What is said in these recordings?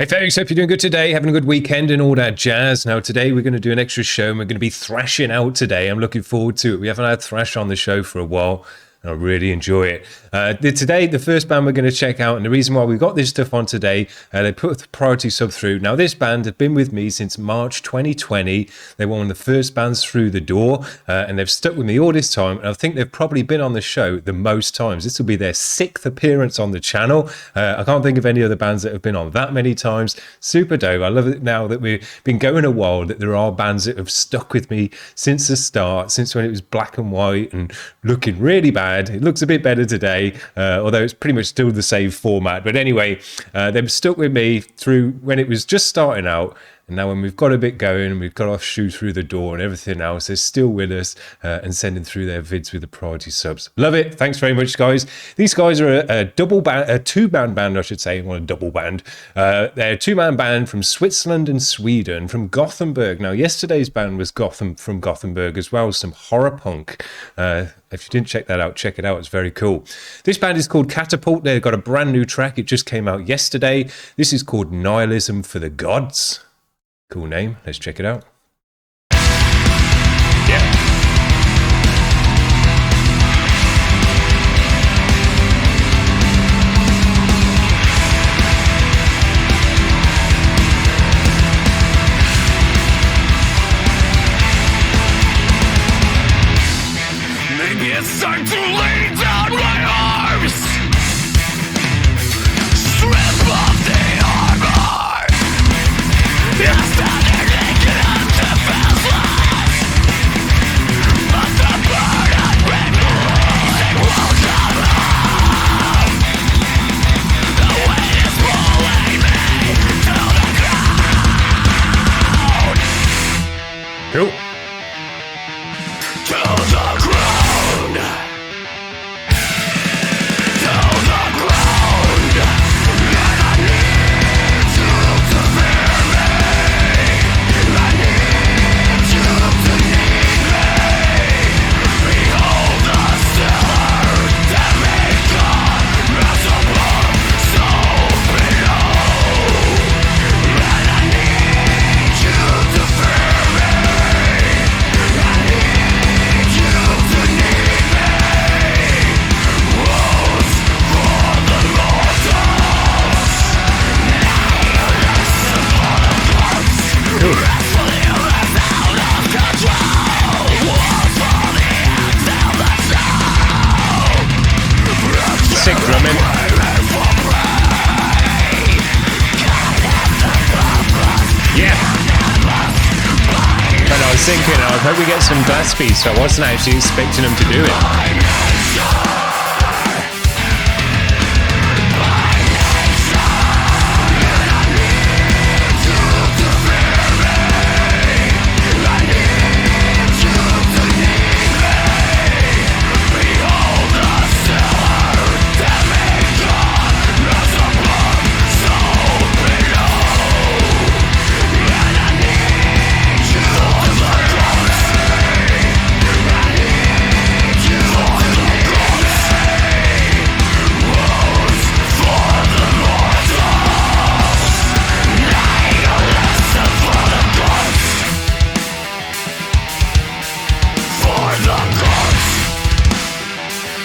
Hey folks, hope you're doing good today, having a good weekend and all that jazz. Now today we're going to do an extra show and we're going to be thrashing out today. I'm looking forward to it. We haven't had thrash on the show for a while. I really enjoy it. Today, the first band we're going to check out, and the reason why we got this stuff on today, they put the priority sub through. Now, this band have been with me since March 2020. They were one of the first bands through the door, and they've stuck with me all this time. And I think they've probably been on the show the most times. This will be their 6th appearance on the channel. I can't think of any other bands that have been on that many times. Super dope. I love it now that we've been going a while, that there are bands that have stuck with me since the start, since when it was black and white and looking really bad. It looks a bit better today, although it's pretty much still the same format. But anyway, they've stuck with me through when it was just starting out. And now when we've got a bit going and we've got our shoe through the door and everything else, they're still with us and sending through their vids with the priority subs. Love it. Thanks very much, guys. These guys are a two-man band, I should say, not a double band. They're a two-man band from Switzerland and Sweden, from Gothenburg. Now, yesterday's band was from Gothenburg as well, some horror punk. If you didn't check that out, check it out. It's very cool. This band is called Katapult. They've got a brand new track. It just came out yesterday. This is called Nihilism for the Gods. Cool name. Let's check it out. Yeah. Maybe it's time to lay down my arms. Strip off the armor. It's standing naked and defenseless. But the burden removing will come home. The weight is pulling me to the ground. Cool. To the ground. To the ground. And I need you to fear me. I need you to need me. Behold the stellar demigod, as above, so below. And I need you to fear me. I need you to need me. Woes for the mortals. Nihilism for the gods. Wrestling us out of control. Wars for the ends of the show. Sick drumming. Yeah. But I was thinking, I hope we get some glass beats, so I wasn't actually expecting them to do it.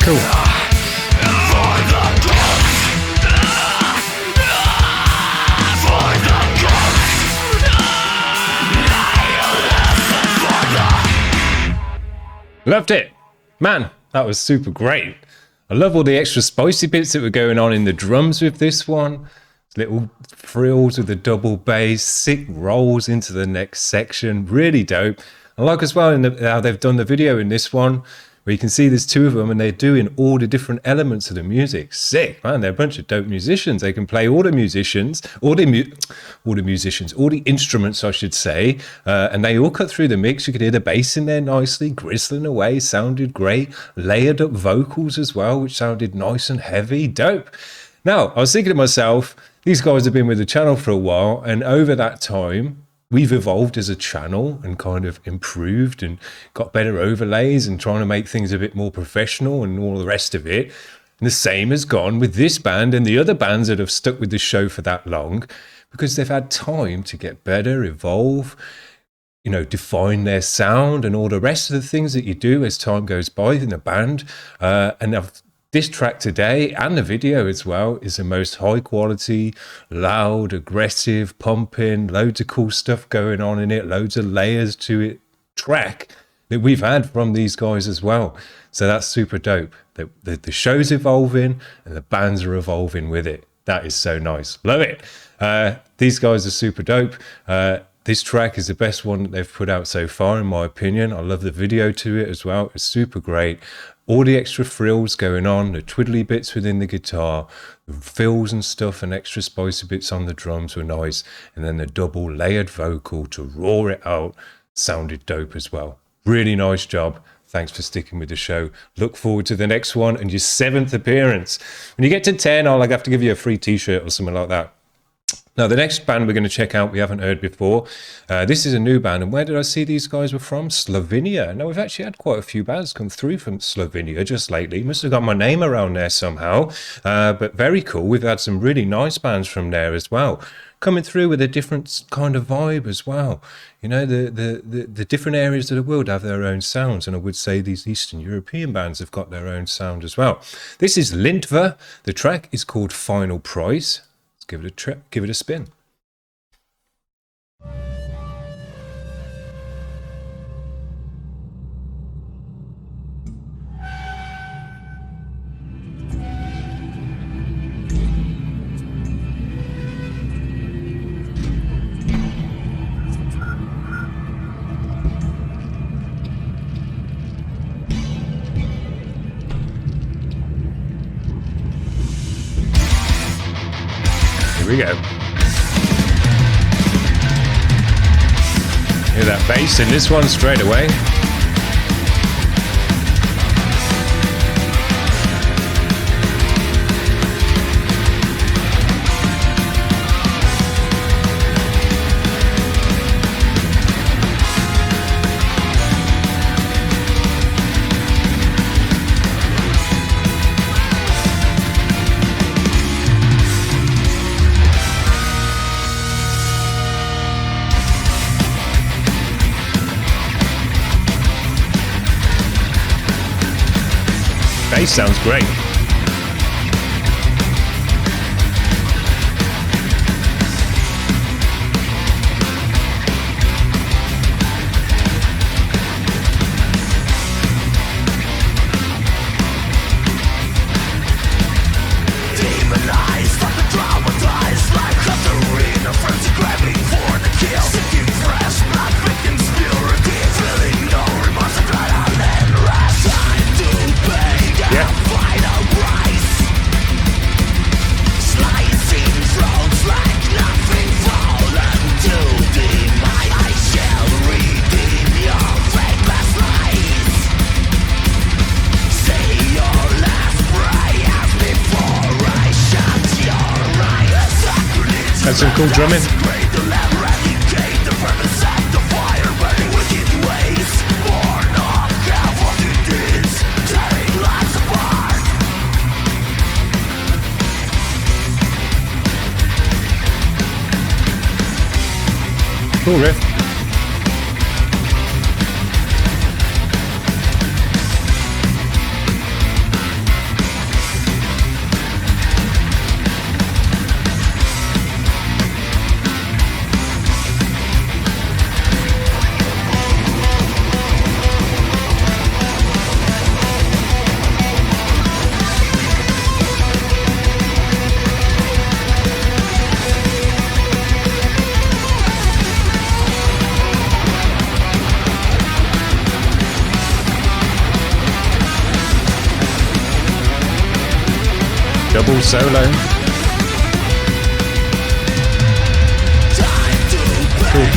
Cool. Loved it. Man, that was super great. I love all the extra spicy bits that were going on in the drums with this one. Little frills with the double bass, sick rolls into the next section. Really dope. I like as well how they've done the video in this one, where you can see there's two of them and they're doing all the different elements of the music. Sick, man. They're a bunch of dope musicians. They can play all the instruments, I should say. And they all cut through the mix. You could hear the bass in there nicely, grizzling away, sounded great. Layered up vocals as well, which sounded nice and heavy. Dope. Now, I was thinking to myself, these guys have been with the channel for a while, and over that time, we've evolved as a channel and kind of improved and got better overlays and trying to make things a bit more professional and all the rest of it. And the same has gone with this band and the other bands that have stuck with the show for that long. because they've had time to get better, evolve, define their sound and all the rest of the things that you do as time goes by in a band. And this track today and the video as well is the most high quality, loud, aggressive, pumping, loads of cool stuff going on in it, loads of layers to it track that we've had from these guys as well. So that's super dope. The show's evolving and the bands are evolving with it. That is so nice. Love it. These guys are super dope. This track is the best one that they've put out so far, in my opinion. I love the video to it as well. It's super great. All the extra frills going on, the twiddly bits within the guitar, the fills and stuff and extra spicy bits on the drums were nice. And then the double layered vocal to roar it out sounded dope as well. Really nice job. Thanks for sticking with the show. Look forward to the next one and your 7th appearance. When you get to 10, I'll have to give you a free t-shirt or something like that. Now, the next band we're going to check out, we haven't heard before. This is a new band. And where did I see these guys were from? Slovenia. Now, we've actually had quite a few bands come through from Slovenia just lately. Must have got my name around there somehow. But very cool. We've had some really nice bands from there as well, coming through with a different kind of vibe as well. The different areas of the world have their own sounds. And I would say these Eastern European bands have got their own sound as well. This is Lintver. The track is called Final Prize. Give it a spin. Here we go. Hear that bass in this one straight away. Bass sounds great. That's some cool drumming. Cool riff. Double solo. Cool.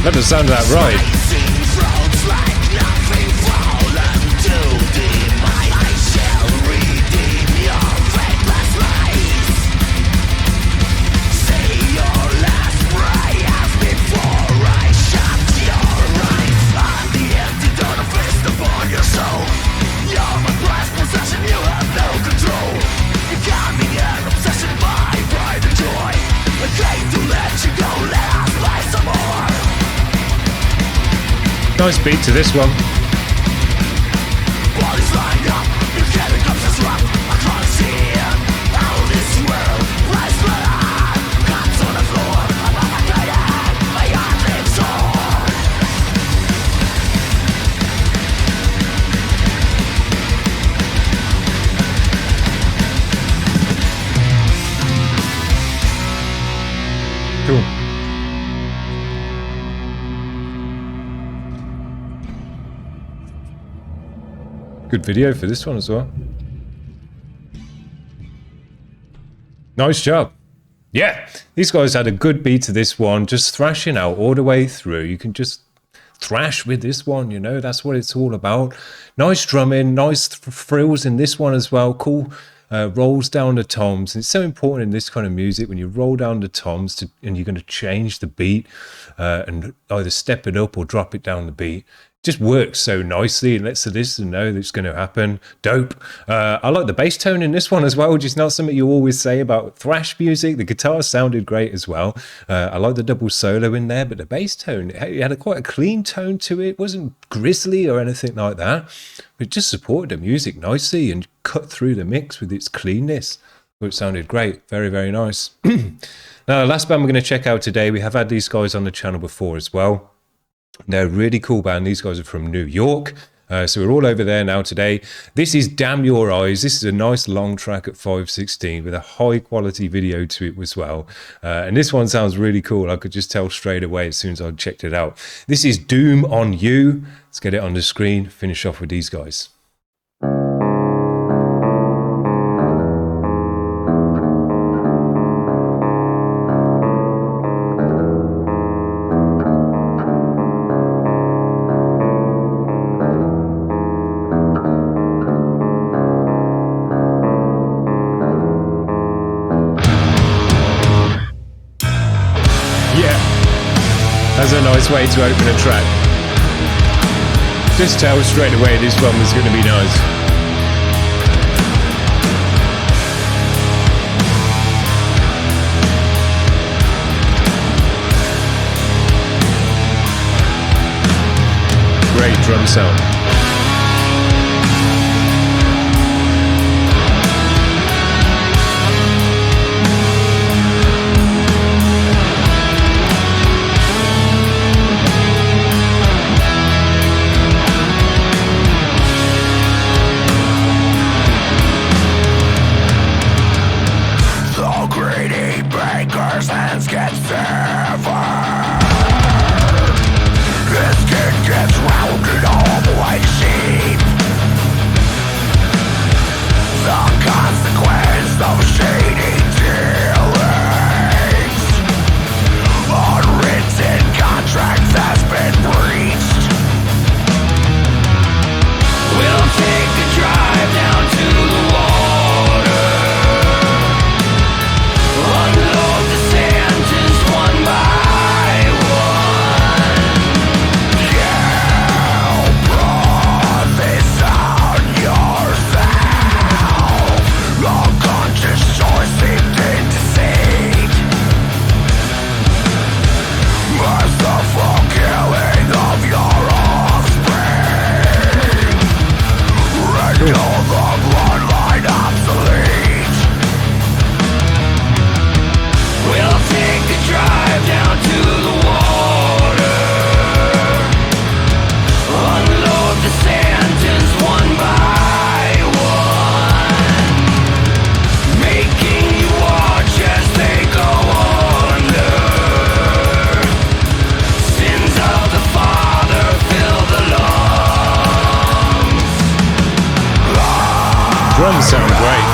Love the sound of that ride. Possession, you have no control. You got me an obsession. Nice beat to this one. Bodies lined up, the chemicals is rough. I can't see how this world lies blood. Cuts on the floor, I'm on my head, my heart lives on. Cool. Good video for this one as well. Nice job. Yeah, these guys had a good beat to this one, just thrashing out all the way through. You can just thrash with this one, you know, that's what it's all about. Nice drumming, nice frills in this one as well. Cool rolls down the toms. It's so important in this kind of music when you roll down the toms and you're going to change the beat and either step it up or drop it down the beat. Just works so nicely and lets the listener know that it's going to happen. Dope. I like the bass tone in this one as well, which is not something you always say about thrash music. The guitar sounded great as well. I like the double solo in there, but the bass tone, it had quite a clean tone to it. It wasn't grisly or anything like that. It just supported the music nicely and cut through the mix with its cleanness. It sounded great. Very, very nice. Now, the last band we're going to check out today, we have had these guys on the channel before as well. They're a really cool band. These guys are from New York. So we're all over there now today. This is Damn Your Eyes. This is a nice long track at 5:16 with a high quality video to it as well. And this one sounds really cool. I could just tell straight away as soon as I checked it out. This is Doom on You. Let's get it on the screen. Finish off with these guys. That's a nice way to open a track. Just tell straight away this one was going to be nice. Great drum sound. Drums sound great.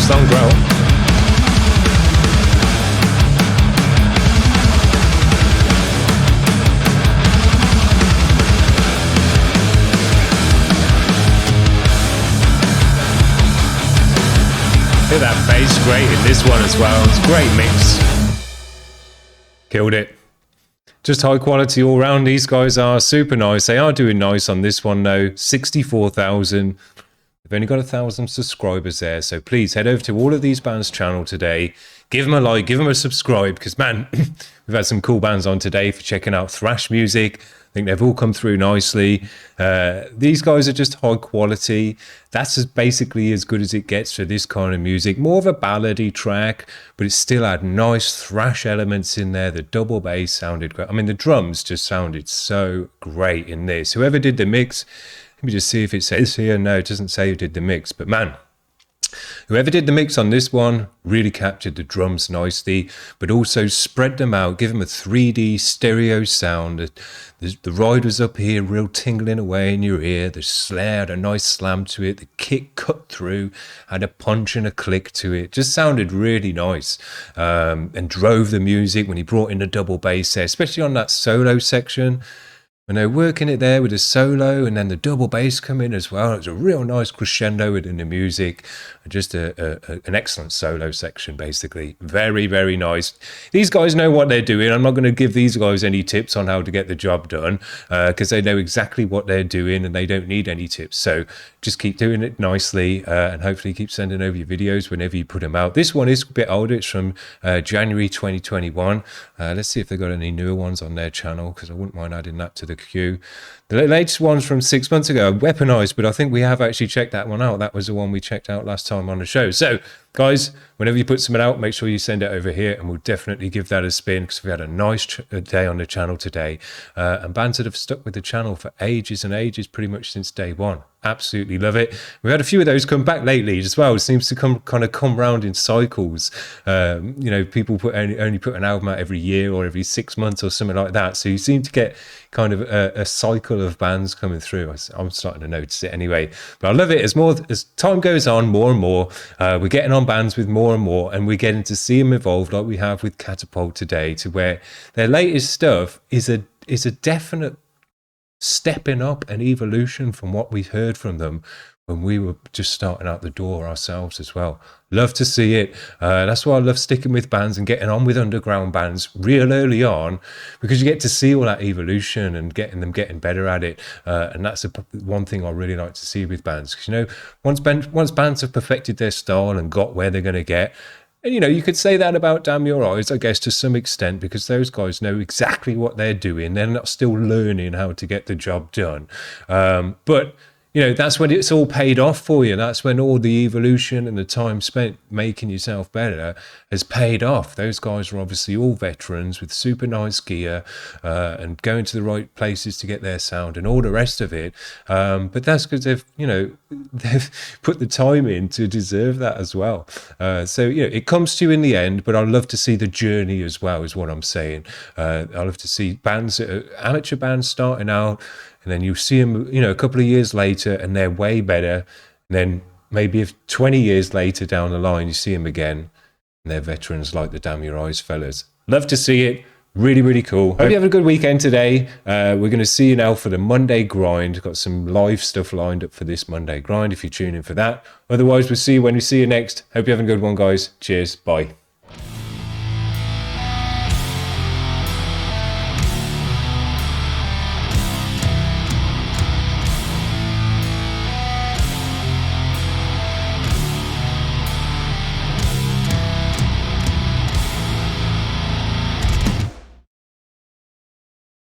nice long growl. Hit that bass great in this one as well. It's a great mix. Killed it. Just high quality all round. These guys are super nice. They are doing nice on this one though. 64,000. They've only got 1,000 subscribers there. So please head over to all of these bands' channel today. Give them a like, give them a subscribe, because man, we've had some cool bands on today for checking out thrash music. I think they've all come through nicely. These guys are just high quality. That's basically as good as it gets for this kind of music. More of a ballady track, but it still had nice thrash elements in there. The double bass sounded great. I mean, the drums just sounded so great in this. Whoever did the mix, let me just see if it says here. No, it doesn't say who did the mix, but man, whoever did the mix on this one really captured the drums nicely, but also spread them out, give them a 3D stereo sound. The ride was up here, real tingling away in your ear. The snare had a nice slam to it. The kick cut through, had a punch and a click to it. Just sounded really nice, and drove the music when he brought in the double bass there, especially on that solo section. When they're working it there with the solo and then the double bass come in as well, it was a real nice crescendo within the music. Just an excellent solo section, basically. Very, very nice. These guys know what they're doing. I'm not going to give these guys any tips on how to get the job done, because they know exactly what they're doing and they don't need any tips. So just keep doing it nicely, and hopefully keep sending over your videos whenever you put them out. This one is a bit older. It's from January 2021. Let's see if they've got any newer ones on their channel, because I wouldn't mind adding that to the queue. The latest one's from 6 months ago, Weaponized, but I think we have actually checked that one out. That was the one we checked out last time on the show. So, guys, whenever you put something out, make sure you send it over here, and we'll definitely give that a spin, because we had a nice day on the channel today. And bands that have stuck with the channel for ages and ages, pretty much since day one. Absolutely love it. We've had a few of those come back lately as well. It seems to come round in cycles. People only put an album out every year or every 6 months or something like that. So you seem to get kind of a cycle of bands coming through. I'm starting to notice it anyway. But I love it. As time goes on, more and more, we're getting on bands with more and more, and we're getting to see them evolve like we have with Katapult today, to where their latest stuff is a definite stepping up and evolution from what we heard from them when we were just starting out the door ourselves as well. Love to see it. That's why I love sticking with bands and getting on with underground bands real early on, because you get to see all that evolution and getting better at it. And that's one thing I really like to see with bands, because once bands have perfected their style and got where they're going to get. And, you could say that about Damn Your Eyes, I guess, to some extent, because those guys know exactly what they're doing. They're not still learning how to get the job done. But that's when it's all paid off for you. That's when all the evolution and the time spent making yourself better has paid off. Those guys are obviously all veterans with super nice gear, and going to the right places to get their sound and all the rest of it. But that's because they've put the time in to deserve that as well. So it comes to you in the end, but I love to see the journey as well, is what I'm saying. I love to see bands, amateur bands starting out, and then you see them, a couple of years later, and they're way better. And then maybe if 20 years later down the line, you see them again, and they're veterans like the Damn Your Eyes fellas. Love to see it. Really, really cool. Hope you have a good weekend today. We're going to see you now for the Monday grind. Got some live stuff lined up for this Monday grind if you tune in for that. Otherwise, we'll see you when we see you next. Hope you have a good one, guys. Cheers. Bye.